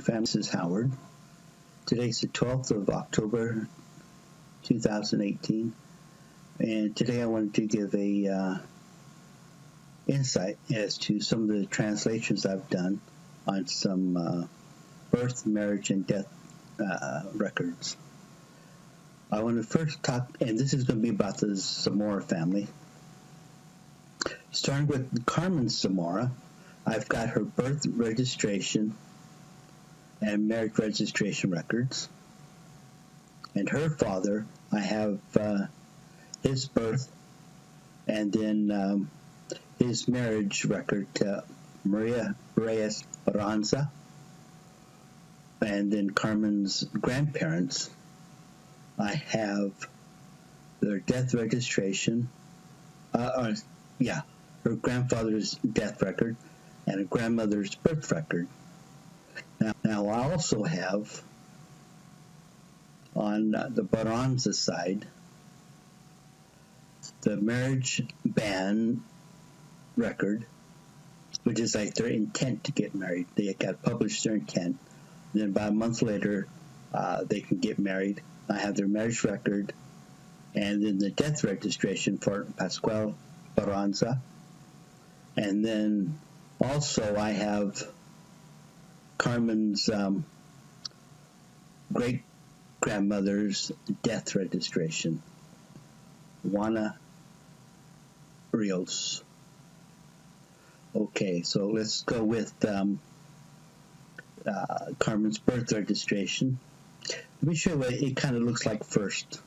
Family. This is Howard. Today's the 12th of October 2018, and today I wanted to give a insight as to some of the translations I've done on some birth, marriage, and death records. I want to first talk, and this is going to be about the Zamora family. Starting with Carmen Zamora, I've got her birth registration and marriage registration records. And her father, I have his birth and then his marriage record to Maria Reyes Baranza. And then Carmen's grandparents, I have their death registration, her grandfather's death record and her grandmother's birth record. Now I also have on the Baranza side the marriage ban record, which is like their intent to get married. They got published their intent. Then about a month later, they can get married. I have their marriage record, and then the death registration for Pascual Baranza. And then also I have Carmen's great-grandmother's death registration, Juana Rios. Okay, so let's go with Carmen's birth registration. Let me show you what it kind of looks like first.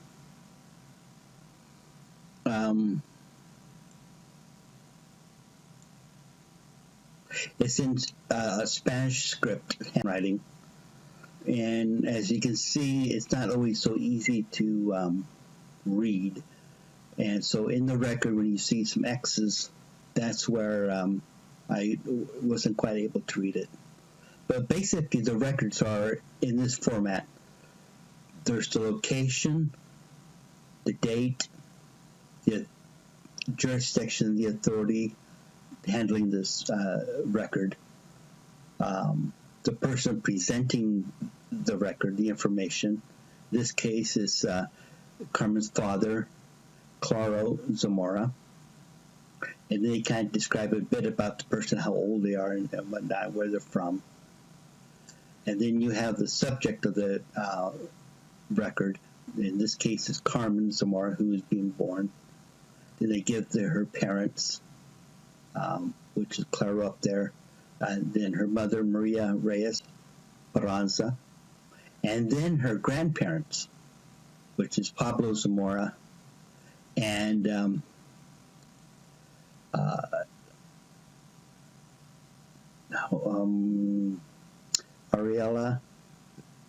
It's in Spanish script handwriting, and as you can see, it's not always so easy to read. And so in the record, when you see some X's, that's where I wasn't quite able to read it. But basically, the records are in this format. There's the location, the date, the jurisdiction, the authority handling this record, the person presenting the record, the information. This case is Carmen's father, Claro Zamora. And then they kind of describe a bit about the person, how old they are and whatnot, where they're from. And then you have the subject of the record. In this case, is Carmen Zamora, who is being born. Then they give her parents, which is Claro up there, and then her mother, Maria Reyes Baranza, and then her grandparents, which is Pablo Zamora and Ariela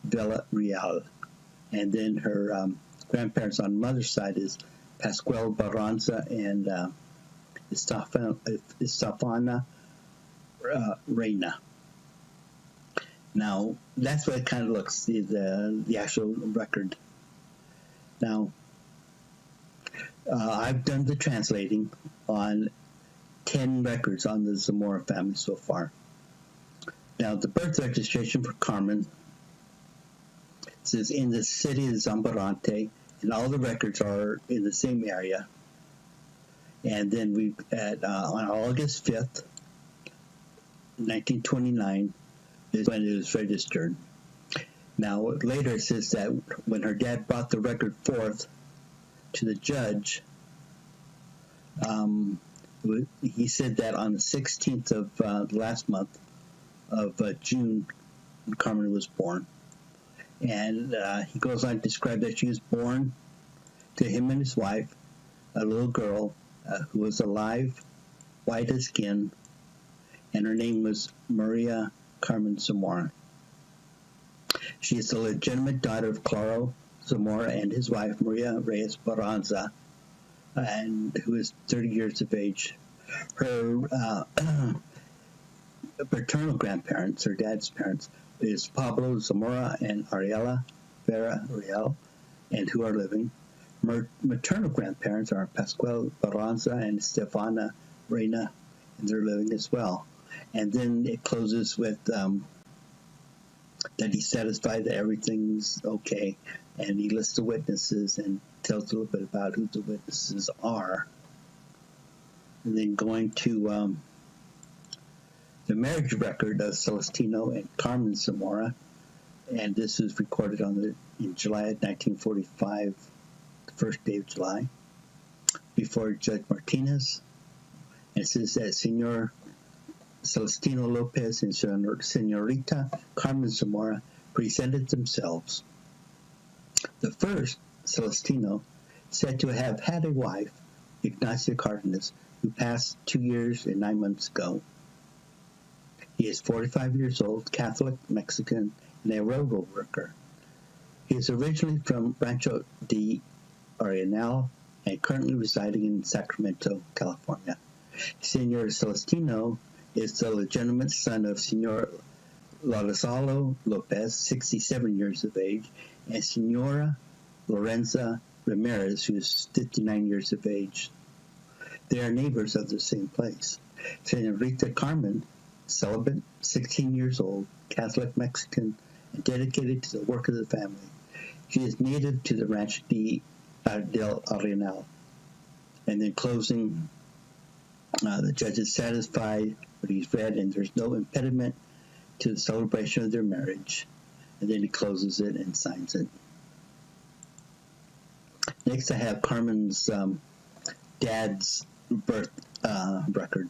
Villarreal. And then her grandparents on mother's side is Pascual Baranza and Estefana Reina. Now, that's what it kind of looks, the actual record. Now, I've done the translating on 10 records on the Zamora family so far. Now, the birth registration for Carmen says in the city of Zambarante, and all the records are in the same area. And then we on August 5th, 1929, is when it was registered. Now, later it says that when her dad brought the record forth to the judge, he said that on the 16th of last month of June, Carmen was born. And he goes on to describe that she was born to him and his wife, a little girl who was alive, white as skin, and her name was Maria Carmen Zamora. She is the legitimate daughter of Claro Zamora and his wife, Maria Reyes Baranza, and who is 30 years of age. Her paternal grandparents, her dad's parents, is Pablo Zamora and Ariela Vera Real, and who are living. Maternal grandparents are Pascual Baranza and Estefana Reina, and they're living as well. And then it closes with that he's satisfied that everything's okay, and he lists the witnesses and tells a little bit about who the witnesses are. And then going to the marriage record of Celestino and Carmen Zamora, and this was recorded in July of 1945, the first day of July, before Judge Martinez. And it says that Senor Celestino Lopez and Senorita Carmen Zamora presented themselves. The first, Celestino, said to have had a wife, Ignacia Cardenas, who passed 2 years and 9 months ago. He is 45 years old, Catholic, Mexican, and a railroad worker. He is originally from Rancho de Arenal and currently residing in Sacramento, California. Senor Celestino is the legitimate son of Senor Lolazalo Lopez, 67 years of age, and Senora Lorenza Ramirez, who is 59 years of age. They are neighbors of the same place. Senorita Carmen, celibate, 16 years old, Catholic Mexican, and dedicated to the work of the family. She is native to the Rancho del Arenal. And then closing, the judge is satisfied what he's read, and there's no impediment to the celebration of their marriage. And then he closes it and signs it. Next, I have Carmen's dad's birth record.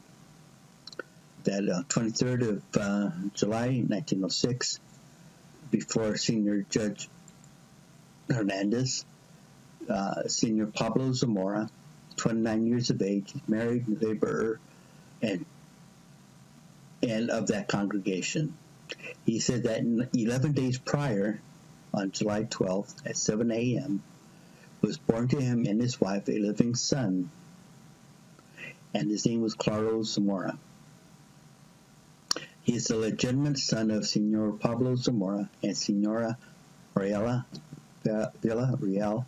That 23rd of July, 1906, before Senior Judge Hernandez, Senior Pablo Zamora, 29 years of age, married, laborer, and of that congregation. He said that 11 days prior, on July 12th at 7 a.m., was born to him and his wife a living son, and his name was Claro Zamora. He is the legitimate son of Senor Pablo Zamora and Senora Mariela Villarreal,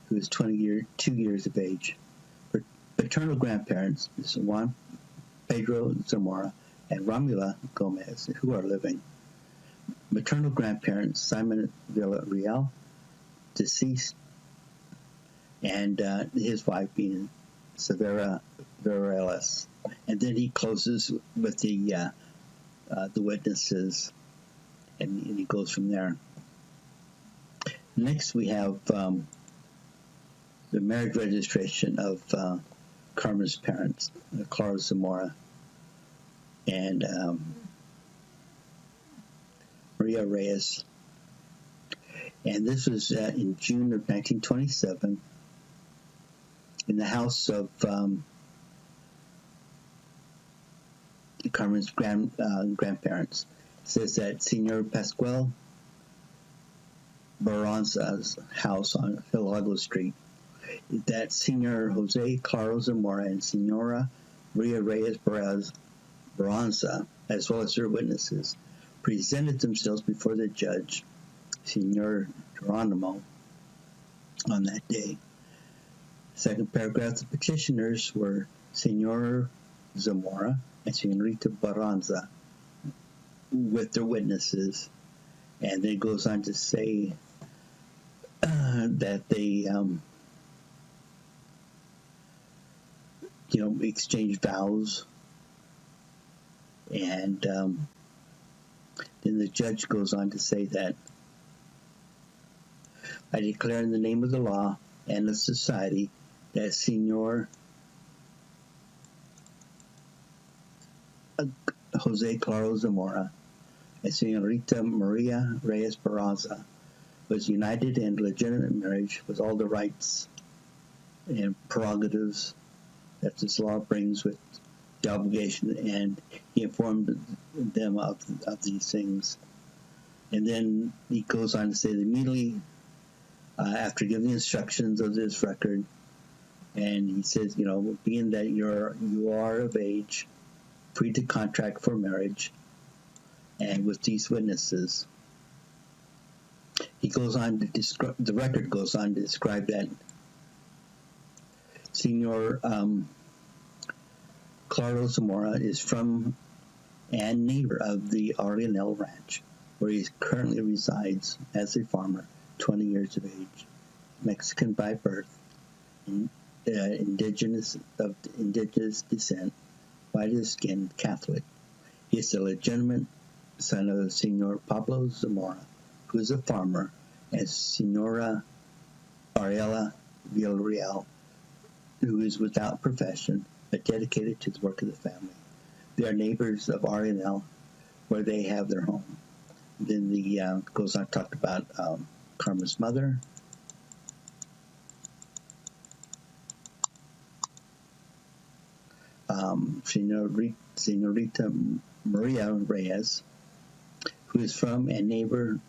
who is 2 years of age. Paternal grandparents is Juan Pedro Zamora and Romula Gomez, who are living. Maternal grandparents Simon Villarreal, deceased, and his wife being Severa Varelas. And then he closes with the witnesses, and he goes from there. Next, we have the marriage registration of Carmen's parents, Clara Zamora and Maria Reyes. And this was in June of 1927 in the house of Carmen's grandparents. It says that Senor Pascual Baronza's house on Hidalgo Street, that Senor Jose Claro Zamora and Senora Maria Reyes Baronza, as well as their witnesses, presented themselves before the judge, Senor Geronimo, on that day. Second paragraph, the petitioners were Senor Zamora and Senorita Baronza with their witnesses. And then it goes on to say that they, exchanged vows. And then the judge goes on to say that I declare in the name of the law and the society that Senor Jose Claro Zamora and Senorita Maria Reyes Barraza was united in legitimate marriage with all the rights and prerogatives that this law brings with the obligation, and he informed them of these things. And then he goes on to say that immediately after giving instructions of this record, and he says, being that you are of age, free to contract for marriage, and with these witnesses, he goes on to describe, the record goes on to describe that Senor Claro Zamora is from and neighbor of the Arenal Ranch. where he currently resides as a farmer, 20 years of age, Mexican by birth, indigenous descent, white skin, Catholic. He is the legitimate son of Senor Pablo Zamora, who is a farmer, and Senora Ariela Villarreal, who is without profession but dedicated to the work of the family. They are neighbors of Ariel, where they have their home. Then the goes on to talk about Carmen's mother. Senorita Maria Reyes, who is from and neighbor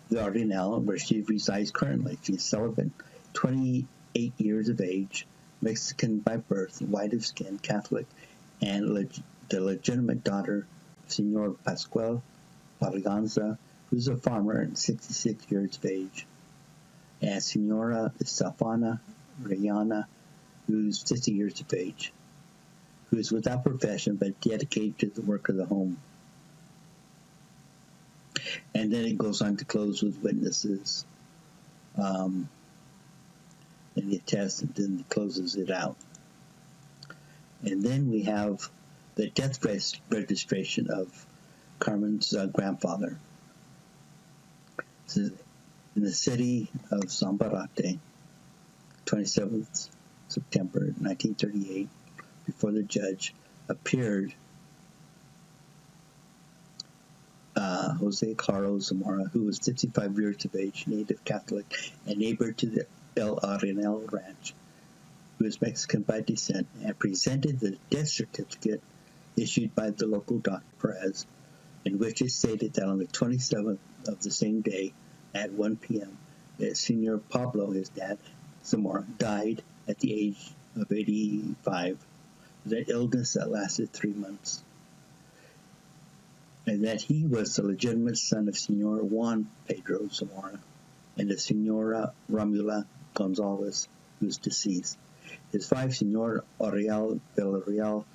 the Ardenal, where she resides currently. She is celibate, 28 years of age, Mexican by birth, white of skin, Catholic, and the legitimate daughter of Senor Pascual Barriganza, who is a farmer and 66 years of age, and Senora Estefana Rayana, who is 50 years of age, who is without profession but dedicated to the work of the home. And then it goes on to close with witnesses, and the test, and then it closes it out. And then we have the death registration of Carmen's grandfather. This is in the city of Zambarate, 27th September 1938, before the judge appeared Jose Carlos Zamora, who was 55 years of age, native Catholic, and neighbor to the El Arenal Ranch, who is Mexican by descent, and presented the death certificate issued by the local Dr. Perez, in which it stated that on the 27th of the same day, at 1 p.m., that Senor Pablo, his dad, Zamora, died at the age of 85, with an illness that lasted 3 months, and that he was the legitimate son of Senor Juan Pedro Zamora and of Senora Romula Gonzalez, who is deceased. His wife, Senor Ariel Villarreal,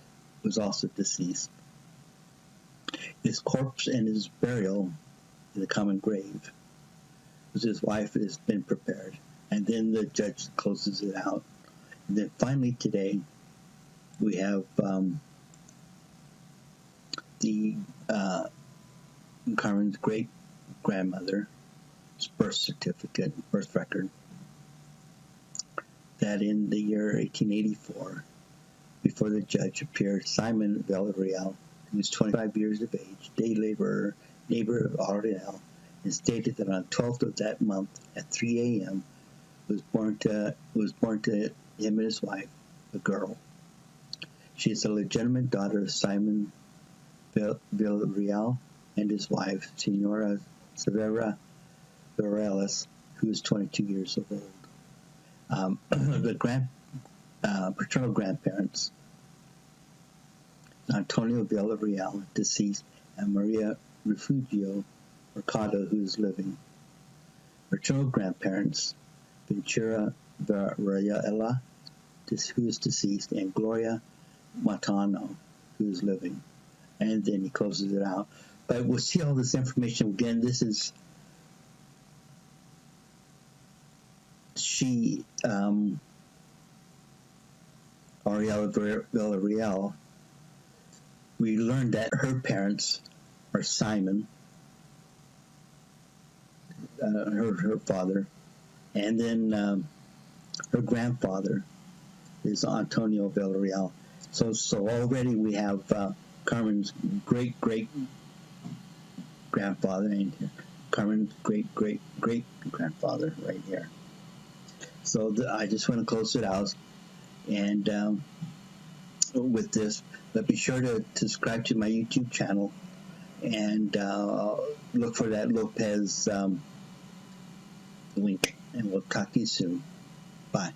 was also deceased. His corpse and his burial in the common grave, with his wife, has been prepared. And then the judge closes it out. And then finally today, we have the Carmen's great-grandmother's birth certificate, birth record, that in the year 1884, before the judge appeared Simon Villarreal, who was 25 years of age, day laborer, neighbor of Ariel, and stated that on the 12th of that month at 3 a.m. was born to him and his wife, a girl. She is a legitimate daughter of Simon Villarreal and his wife, Senora Severa Varelas, who is 22 years old. The paternal grandparents, Antonio Villarreal, deceased, and Maria Refugio Mercado, who is living. Maternal grandparents, Ventura Varela, who is deceased, and Gloria Matano, who is living. And then he closes it out. But we'll see all this information again. This is Ariela Villarreal. We learned that her parents are Simon, her father, and then her grandfather is Antonio Villarreal. So already we have Carmen's great-great-grandfather and Carmen's great-great-great-grandfather right here. So I just want to close it out and with this, but be sure to subscribe to my YouTube channel and look for that Lopez link, and we'll talk to you soon. Bye.